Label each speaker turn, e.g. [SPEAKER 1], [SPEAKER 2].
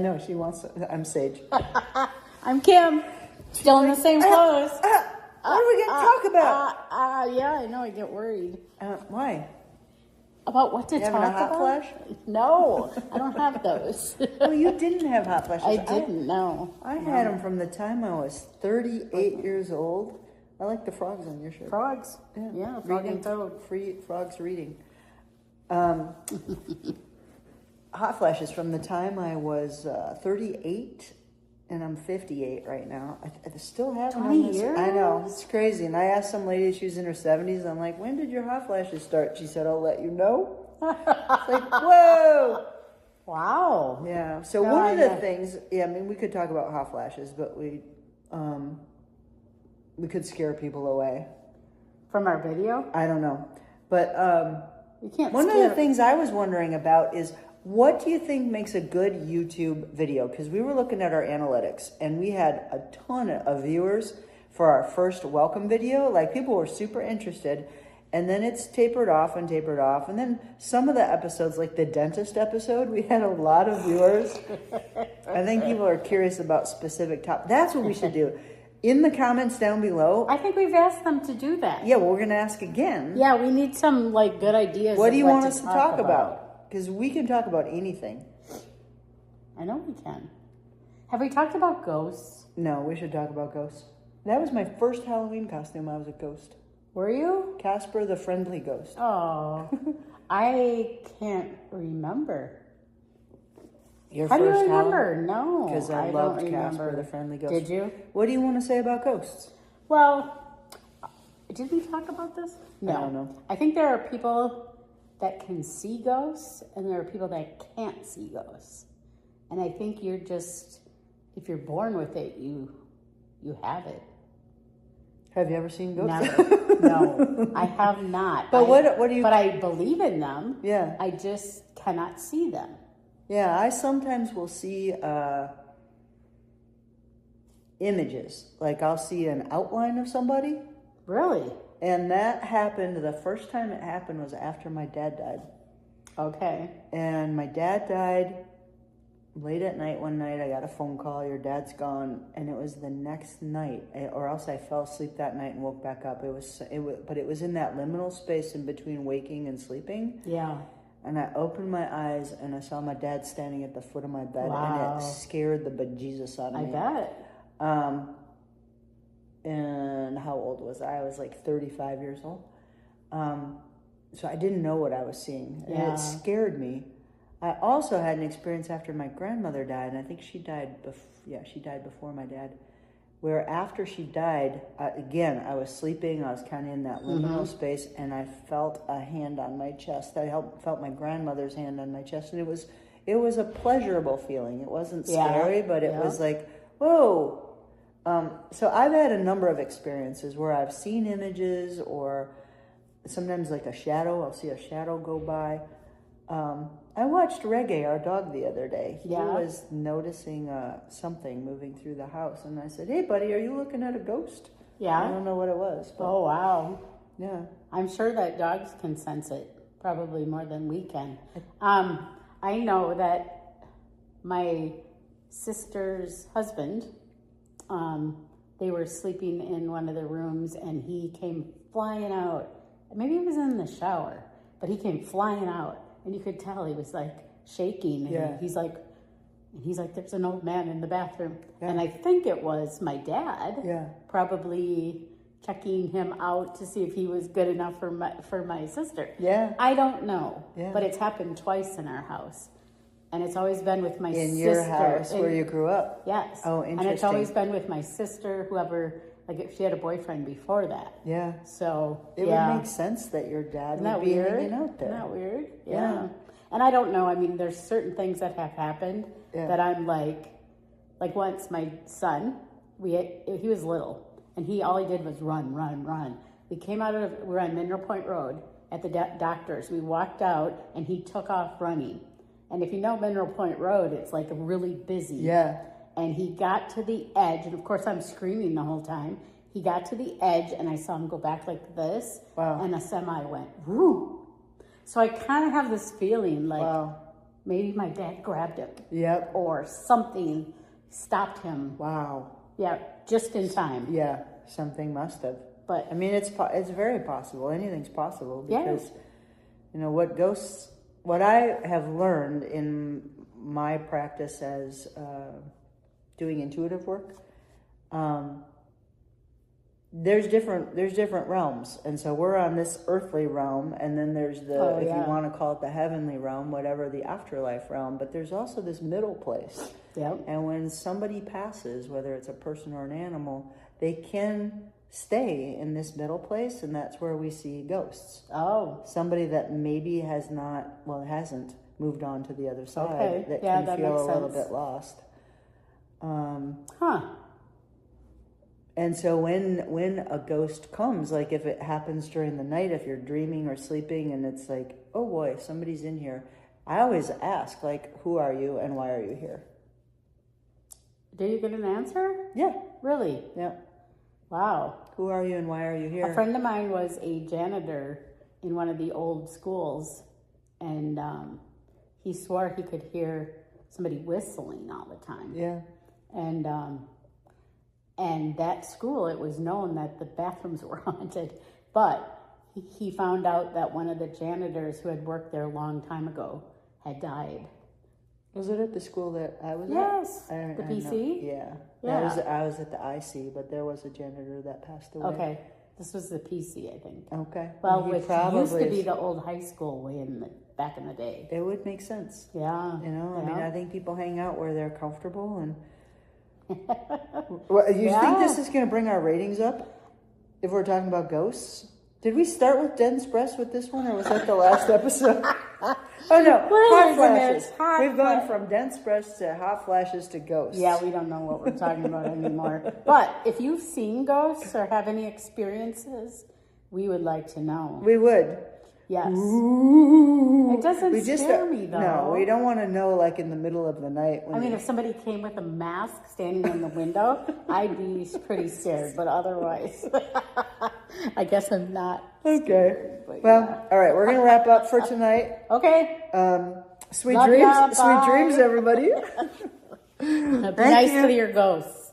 [SPEAKER 1] know, she wants to, I'm Sage.
[SPEAKER 2] I'm Kim. Still in the same clothes.
[SPEAKER 1] What are we going to talk about?
[SPEAKER 2] Yeah, I know. I get worried.
[SPEAKER 1] Why?
[SPEAKER 2] About what to
[SPEAKER 1] You
[SPEAKER 2] talk
[SPEAKER 1] having a hot
[SPEAKER 2] about?
[SPEAKER 1] flash?
[SPEAKER 2] No, I don't have those.
[SPEAKER 1] Well, you didn't have hot flashes.
[SPEAKER 2] I didn't, no.
[SPEAKER 1] I had them from the time I was 38 years old. I like the frogs on your shirt.
[SPEAKER 2] Frogs. Yeah, frog and toad.
[SPEAKER 1] Free frogs reading. Hot flashes from the time I was 38, and I'm 58 right now. I still have them.
[SPEAKER 2] 20 years?
[SPEAKER 1] I know, it's crazy. And I asked some lady, she was in her 70s, I'm like, when did your hot flashes start? She said, I'll let you know. It's like, whoa.
[SPEAKER 2] Wow.
[SPEAKER 1] Yeah, so one of the things, I mean, we could talk about hot flashes, but we could scare people away.
[SPEAKER 2] From our video?
[SPEAKER 1] I don't know. But
[SPEAKER 2] you can't
[SPEAKER 1] one of the things I was wondering about is, what do you think makes a good YouTube video? Because we were looking at our analytics, and we had a ton of viewers for our first welcome video. Like, people were super interested, and then it's tapered off. And then some of the episodes, like the dentist episode, we had a lot of viewers. I think people are curious about specific topics. That's what we should do. In the comments down below.
[SPEAKER 2] I think we've asked them to do that.
[SPEAKER 1] Yeah, well, we're going to ask again.
[SPEAKER 2] Yeah, we need some, like, good ideas.
[SPEAKER 1] What do you want us to talk about? Because we can talk about anything.
[SPEAKER 2] I know we can. Have we talked about ghosts?
[SPEAKER 1] No, we should talk about ghosts. That was my first Halloween costume. I was a ghost.
[SPEAKER 2] Were you?
[SPEAKER 1] Casper the Friendly Ghost.
[SPEAKER 2] Oh, I can't remember.
[SPEAKER 1] Your
[SPEAKER 2] How do you
[SPEAKER 1] first
[SPEAKER 2] remember? No,
[SPEAKER 1] Because I loved Casper the Friendly Ghost.
[SPEAKER 2] Did you?
[SPEAKER 1] What do you want to say about ghosts?
[SPEAKER 2] Well, did we talk about this? No.
[SPEAKER 1] I don't know.
[SPEAKER 2] I think there are people that can see ghosts, and there are people that can't see ghosts. And I think you're just, if you're born with it, you have it.
[SPEAKER 1] Have you ever seen ghosts?
[SPEAKER 2] Never. No, I have not.
[SPEAKER 1] But what do you...
[SPEAKER 2] But I believe in them.
[SPEAKER 1] Yeah.
[SPEAKER 2] I just cannot see them.
[SPEAKER 1] Yeah, I sometimes will see images. Like, I'll see an outline of somebody.
[SPEAKER 2] Really?
[SPEAKER 1] And that happened, the first time it happened was after my dad died.
[SPEAKER 2] Okay.
[SPEAKER 1] And my dad died late at night one night. I got a phone call, your dad's gone. And it was the next night, or else I fell asleep that night and woke back up. But it was in that liminal space in between waking and sleeping.
[SPEAKER 2] Yeah. And
[SPEAKER 1] I opened my eyes and I saw my dad standing at the foot of my bed.
[SPEAKER 2] Wow.
[SPEAKER 1] And it scared the bejesus out of me.
[SPEAKER 2] I bet.
[SPEAKER 1] And how old was I? I was like 35 years old. So I didn't know what I was seeing. And it scared me. I also had an experience after my grandmother died, and I think she died she died before my dad, where after she died, again, I was sleeping, I was kind of in that liminal space, and I felt a hand on my chest. I felt my grandmother's hand on my chest, and it was a pleasurable feeling. It wasn't scary, but it was like, whoa. So I've had a number of experiences where I've seen images, or sometimes like a shadow. I'll see a shadow go by. I watched Reggae, our dog, the other day. He was noticing something moving through the house, and I said, "Hey, buddy, are you looking at a ghost?"
[SPEAKER 2] Yeah.
[SPEAKER 1] I don't know what it was. But,
[SPEAKER 2] oh, wow.
[SPEAKER 1] Yeah.
[SPEAKER 2] I'm sure that dogs can sense it, probably more than we can. I know that my sister's husband, they were sleeping in one of the rooms, and he came flying out. Maybe he was in the shower, but he came flying out. And you could tell he was like shaking. And he's like, there's an old man in the bathroom. Yeah. And I think it was my dad probably checking him out to see if he was good enough for my sister. Yeah. I don't know. Yeah. But it's happened twice in our house. And it's always been with my sister.
[SPEAKER 1] In your house where you grew up?
[SPEAKER 2] Yes.
[SPEAKER 1] Oh, interesting.
[SPEAKER 2] And it's always been with my sister, whoever... Like, if she had a boyfriend before that. Yeah. So,
[SPEAKER 1] it would make sense that your dad would be hanging out there.
[SPEAKER 2] Isn't that weird? Yeah. And I don't know. I mean, there's certain things that have happened that I'm like once my son, he was little, and all he did was run. We came we're on Mineral Point Road at the doctor's. We walked out, and he took off running. And if you know Mineral Point Road, it's like really busy. Yeah. And he got to the edge, and of course I'm screaming the whole time. He got to the edge, and I saw him go back like this, and a semi went, whoo. So I kind of have this feeling like maybe my dad grabbed him.
[SPEAKER 1] Yep.
[SPEAKER 2] Or something stopped him.
[SPEAKER 1] Wow.
[SPEAKER 2] Yeah, just in time.
[SPEAKER 1] Yeah, something must have.
[SPEAKER 2] But
[SPEAKER 1] I mean, it's very possible. Anything's possible because, what I have learned in my practice as doing intuitive work, there's different realms, and so we're on this earthly realm, and then there's the if you want to call it the heavenly realm, whatever, the afterlife realm, but there's also this middle place.
[SPEAKER 2] Yep.
[SPEAKER 1] And when somebody passes, whether it's a person or an animal, they can stay in this middle place, and that's where we see ghosts.
[SPEAKER 2] Oh.
[SPEAKER 1] Somebody that maybe hasn't moved on to the other side, that
[SPEAKER 2] that
[SPEAKER 1] can feel
[SPEAKER 2] makes
[SPEAKER 1] a little
[SPEAKER 2] sense.
[SPEAKER 1] bit lost.
[SPEAKER 2] Huh.
[SPEAKER 1] And so when a ghost comes, like if it happens during the night, if you're dreaming or sleeping and it's like, oh boy, somebody's in here, I always ask, like, who are you and why are you here?
[SPEAKER 2] Do you get an answer?
[SPEAKER 1] Yeah.
[SPEAKER 2] Really?
[SPEAKER 1] Yeah.
[SPEAKER 2] Wow.
[SPEAKER 1] Who are you and why are you here?
[SPEAKER 2] A friend of mine was a janitor in one of the old schools, and he swore he could hear somebody whistling all the time.
[SPEAKER 1] Yeah.
[SPEAKER 2] And that school, it was known that the bathrooms were haunted, but he found out that one of the janitors who had worked there a long time ago had died.
[SPEAKER 1] Was it at the school that I was
[SPEAKER 2] Yes.
[SPEAKER 1] at?
[SPEAKER 2] The PC?
[SPEAKER 1] Yeah.
[SPEAKER 2] Yeah.
[SPEAKER 1] I was at the IC, but there was a janitor that passed away.
[SPEAKER 2] Okay. This was the PC, I think.
[SPEAKER 1] Okay.
[SPEAKER 2] Well,
[SPEAKER 1] He
[SPEAKER 2] which
[SPEAKER 1] probably
[SPEAKER 2] used to be the old high school way back in the day.
[SPEAKER 1] It would make sense.
[SPEAKER 2] Yeah.
[SPEAKER 1] You know, I mean, I think people hang out where they're comfortable. And you think this is going to bring our ratings up if we're talking about ghosts? Did we start with dense breasts with this one, or was that the last episode? Oh no, hot flashes. We've gone from dense breasts to hot flashes to ghosts.
[SPEAKER 2] Yeah, we don't know what we're talking about anymore. But if you've seen ghosts or have any experiences, we would like to know.
[SPEAKER 1] We would.
[SPEAKER 2] Yes.
[SPEAKER 1] Ooh.
[SPEAKER 2] It doesn't scare me, though.
[SPEAKER 1] No, we don't want to know, like, in the middle of the night.
[SPEAKER 2] I mean, if somebody came with a mask standing in the window, I'd be pretty scared. But otherwise, I guess I'm not scared.
[SPEAKER 1] Okay. Well, all right, we're going to wrap up for tonight.
[SPEAKER 2] Okay.
[SPEAKER 1] Sweet
[SPEAKER 2] Love
[SPEAKER 1] dreams.
[SPEAKER 2] ya,
[SPEAKER 1] Sweet dreams, everybody.
[SPEAKER 2] Be nice to your ghosts.